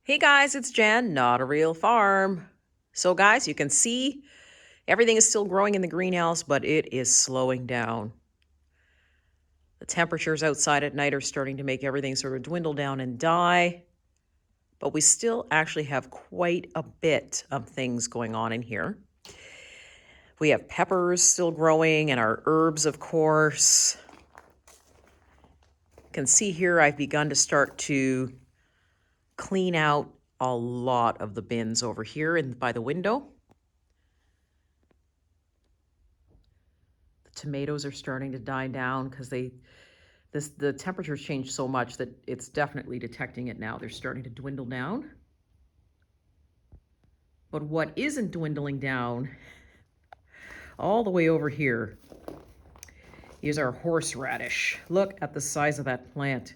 Hey guys, it's Jen, Not a Real Farm. So guys, you can see everything is still growing in the greenhouse, but it is slowing down. The temperatures outside at night are starting to make everything sort of dwindle down and die, but we still actually have quite a bit of things going on in here. We have peppers still growing and our herbs, of course. You can see here I've begun to start to clean out a lot of the bins over here and by the window. Tomatoes are starting to die down because the temperatures changed so much that it's definitely detecting it now. They're starting to dwindle down. But what isn't dwindling down all the way over here is our horseradish. Look at the size of that plant.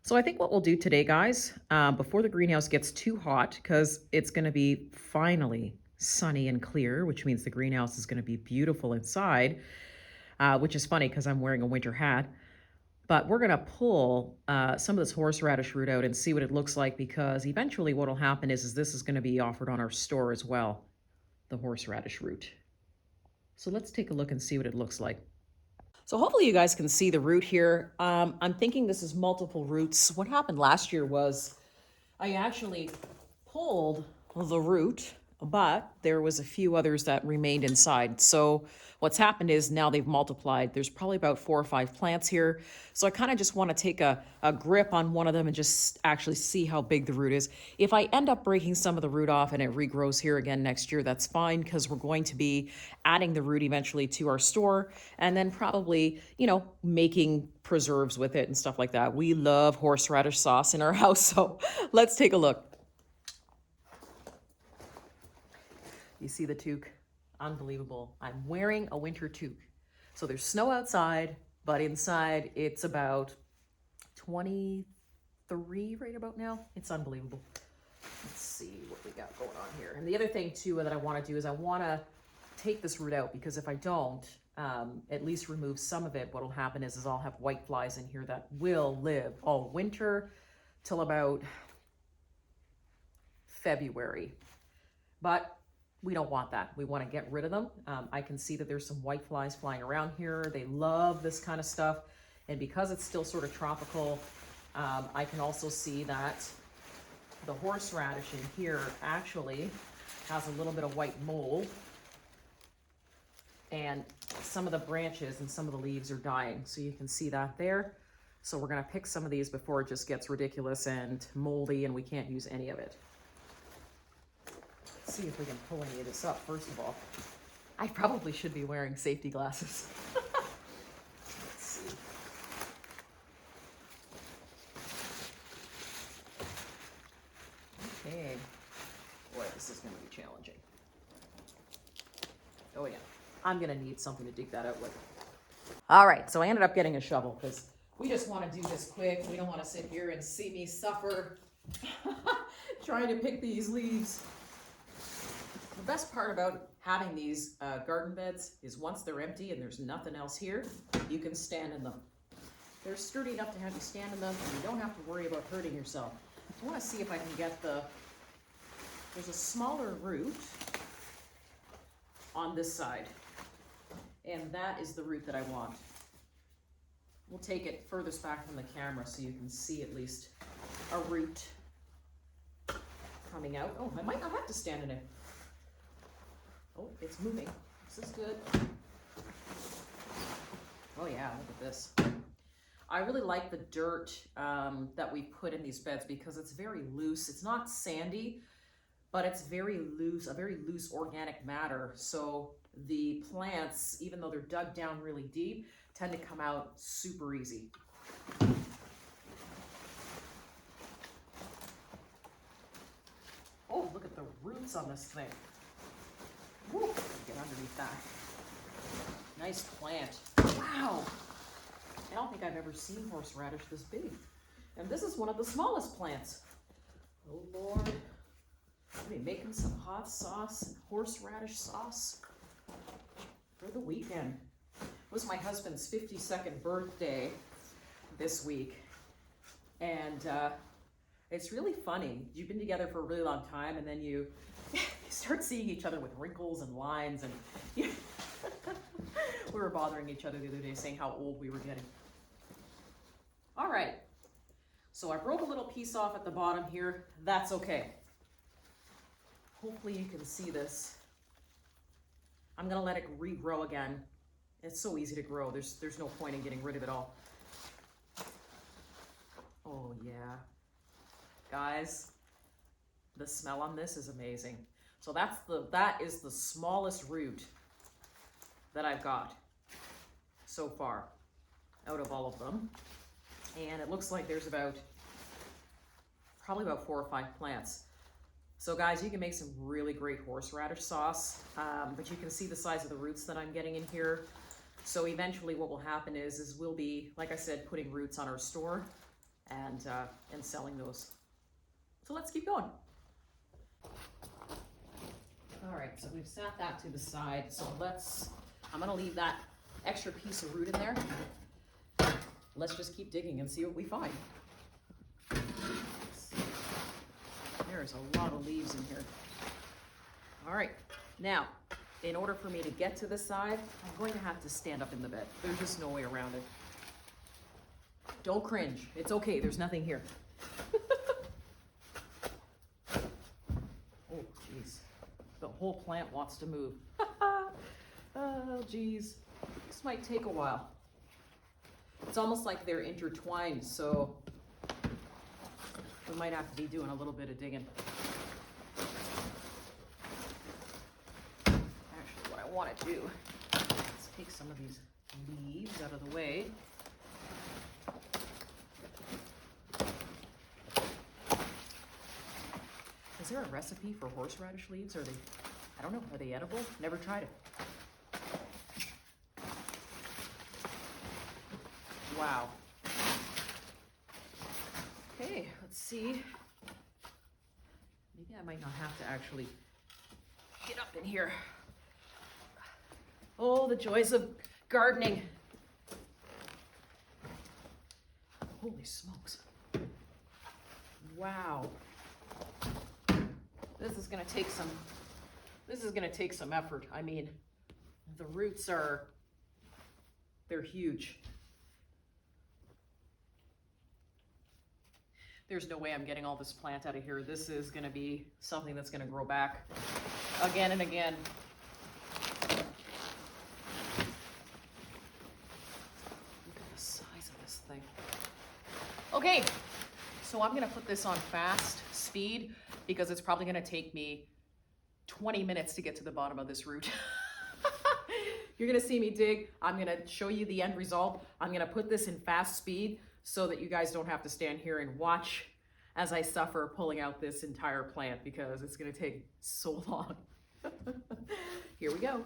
So I think what we'll do today, guys, before the greenhouse gets too hot, because it's going to be finally sunny and clear, which means the greenhouse is going to be beautiful inside, which is funny because I'm wearing a winter hat. But we're going to pull some of this horseradish root out and see what it looks like, because eventually what will happen is this is going to be offered on our store as well, the horseradish root. So let's take a look and see what it looks like. So hopefully you guys can see the root here. I'm thinking this is multiple roots. What happened last year was I actually pulled the root, but there was a few others that remained inside. So what's happened is now they've multiplied. There's probably about 4 or 5 plants here. So I kind of just want to take a grip on one of them and just actually see how big the root is. If I end up breaking some of the root off and it regrows here again next year, that's fine, because we're going to be adding the root eventually to our store and then probably, making preserves with it and stuff like that. We love horseradish sauce in our house, so let's take a look. You see the toque? Unbelievable. I'm wearing a winter toque. So there's snow outside, but inside it's about 23 right about now. It's unbelievable. Let's see what we got going on here. And the other thing too that I want to do is I want to take this root out, because if I don't, at least remove some of it, what will happen is I'll have white flies in here that will live all winter till about February. But we don't want that. We want to get rid of them. I can see that there's some white flies flying around here. They love this kind of stuff. And because it's still sort of tropical, I can also see that the horseradish in here actually has a little bit of white mold. And some of the branches and some of the leaves are dying. So you can see that there. So we're going to pick some of these before it just gets ridiculous and moldy and we can't use any of it. Let's see if we can pull any of this up. First of all, I probably should be wearing safety glasses. Let's see. Okay. Boy, this is going to be challenging. Oh yeah. I'm going to need something to dig that out with. All right, so I ended up getting a shovel because we just want to do this quick. We don't want to sit here and see me suffer trying to pick these leaves. The best part about having these garden beds is once they're empty and there's nothing else here, you can stand in them. They're sturdy enough to have you stand in them, and you don't have to worry about hurting yourself. I want to see if I can get there's a smaller root on this side, and that is the root that I want. We'll take it furthest back from the camera so you can see at least a root coming out. Oh, I might not have to stand in it. Oh, it's moving. This is good. Oh yeah, look at this. I really like the dirt that we put in these beds because it's very loose. It's not sandy, but it's very loose, a very loose organic matter. So the plants, even though they're dug down really deep, tend to come out super easy. Oh, look at the roots on this thing. Woo, get underneath that. Nice plant. Wow. I don't think I've ever seen horseradish this big. And this is one of the smallest plants. Oh Lord. I'll be making some hot sauce and horseradish sauce for the weekend. It was my husband's 52nd birthday this week. And It's really funny. You've been together for a really long time, and then you start seeing each other with wrinkles and lines, and we were bothering each other the other day saying how old we were getting. All right, so I broke a little piece off at the bottom here. That's okay. Hopefully you can see this. I'm gonna let it regrow again. It's so easy to grow. There's no point in getting rid of it all. Oh yeah. Guys, the smell on this is amazing. So that is the smallest root that I've got so far out of all of them. And it looks like there's probably about 4 or 5 plants. So guys, you can make some really great horseradish sauce, but you can see the size of the roots that I'm getting in here. So eventually what will happen is we'll be, like I said, putting roots on our store and selling those. So let's keep going. All right, so we've sat that to the side. So I'm gonna leave that extra piece of root in there. Let's just keep digging and see what we find. There's a lot of leaves in here. All right, now, in order for me to get to the side, I'm going to have to stand up in the bed. There's just no way around it. Don't cringe. It's okay, there's nothing here. Oh, geez. The whole plant wants to move. Oh, geez. This might take a while. It's almost like they're intertwined, so we might have to be doing a little bit of digging. Actually, what I want to do is take some of these leaves out of the way. Is there a recipe for horseradish leaves? I don't know, are they edible? Never tried it. Wow. Okay, let's see. Maybe I might not have to actually get up in here. Oh, the joys of gardening. Holy smokes. Wow. This is gonna take some effort. I mean, the roots they're huge. There's no way I'm getting all this plant out of here. This is gonna be something that's gonna grow back again and again. Look at the size of this thing. Okay, so I'm gonna put this on fast speed because it's probably gonna take me 20 minutes to get to the bottom of this root. You're gonna see me dig. I'm gonna show you the end result. I'm gonna put this in fast speed so that you guys don't have to stand here and watch as I suffer pulling out this entire plant because it's gonna take so long. Here we go.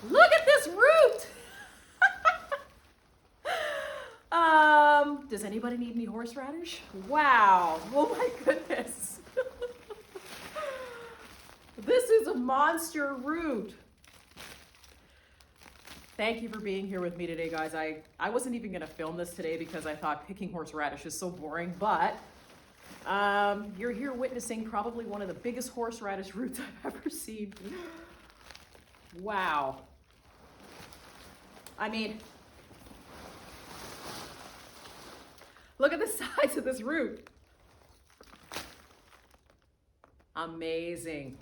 Look at this root! Does anybody need any horseradish? Wow, oh my goodness. This is a monster root. Thank you for being here with me today, guys. I wasn't even gonna film this today because I thought picking horseradish is so boring, but you're here witnessing probably one of the biggest horseradish roots I've ever seen. Wow. I mean, Look at the size of this root. Amazing.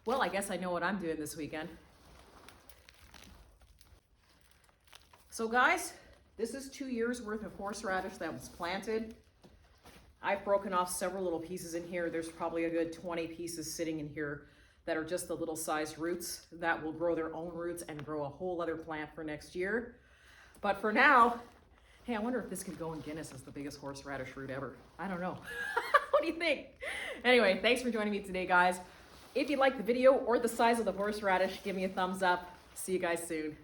Well, I guess I know what I'm doing this weekend. So guys, this is 2 years worth of horseradish that was planted. I've broken off several little pieces in here. There's probably a good 20 pieces sitting in here that are just the little sized roots that will grow their own roots and grow a whole other plant for next year. But for now, hey, I wonder if this could go in Guinness as the biggest horseradish root ever. I don't know. What do you think? Anyway, thanks for joining me today, guys. If you liked the video or the size of the horseradish, give me a thumbs up. See you guys soon.